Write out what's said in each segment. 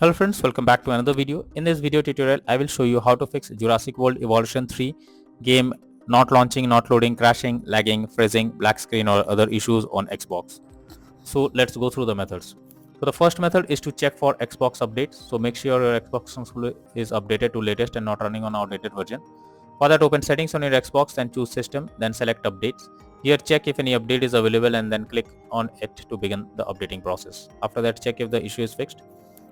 Hello friends, welcome back to another video. In this video tutorial, I will show you how to fix Jurassic World Evolution 3 game not launching, not loading, crashing, lagging, freezing, black screen or other issues on Xbox. So let's go through the methods. So the first method is to check for Xbox updates. So make sure your Xbox console is updated to latest and not running on outdated version. For that, open settings on your Xbox, then choose system, then select updates. Here check if any update is available and then click on it to begin the updating process. After that, check if the issue is fixed.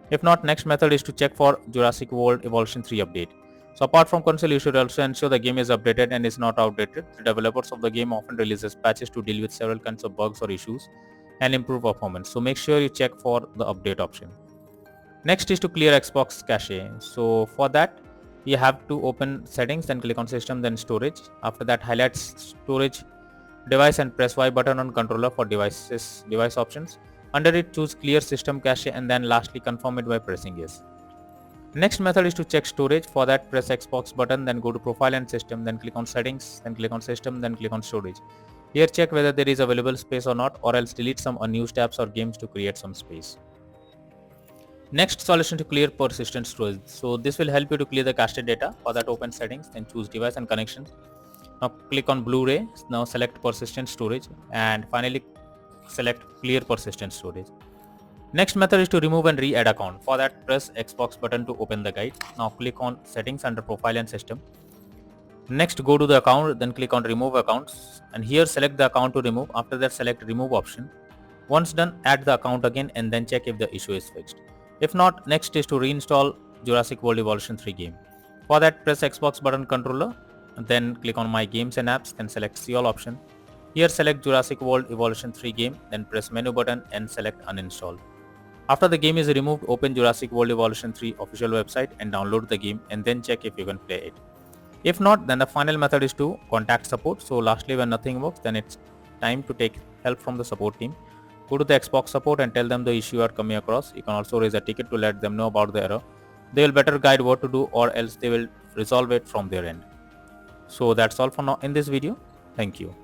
If not, next method is to check for Jurassic World Evolution 3 update. So apart from console, you should also ensure the game is updated and is not outdated. The developers of the game often releases patches to deal with several kinds of bugs or issues and improve performance. So make sure you check for the update option. Next is to clear Xbox cache. So for that, you have to open settings, then click on system, then storage. After that, highlight storage device and press Y button on controller for device options. Under it, choose clear system cache and then lastly confirm it by pressing yes. Next method is to check storage. For that, press Xbox button, then go to profile and system, then click on settings, then click on system, then click on storage. Here check whether there is available space or not, or else delete some unused tabs or games to create some space. Next solution to clear persistent storage. So this will help you to clear the cached data. For that, open settings, then choose device and connections. Now click on Blu-ray. Now select persistent storage and finally select clear persistent storage. Next method is to remove and re-add account. For that, press Xbox button to open the guide. Now click on settings under profile and system. Next, go to the account, then click on remove accounts and here select the account to remove. After that, select remove option. Once done, add the account again and then check if the issue is fixed. If not, next is to reinstall Jurassic World Evolution 3 game. For that, press Xbox button controller and then click on my games and apps, then select see all option. Here select Jurassic World Evolution 3 game, then press menu button and select uninstall. After the game is removed, open Jurassic World Evolution 3 official website and download the game and then check if you can play it. If not, then the final method is to contact support. So lastly, when nothing works, then it's time to take help from the support team. Go to the Xbox support and tell them the issue you are coming across. You can also raise a ticket to let them know about the error. They will better guide what to do or else they will resolve it from their end. So that's all for now in this video. Thank you.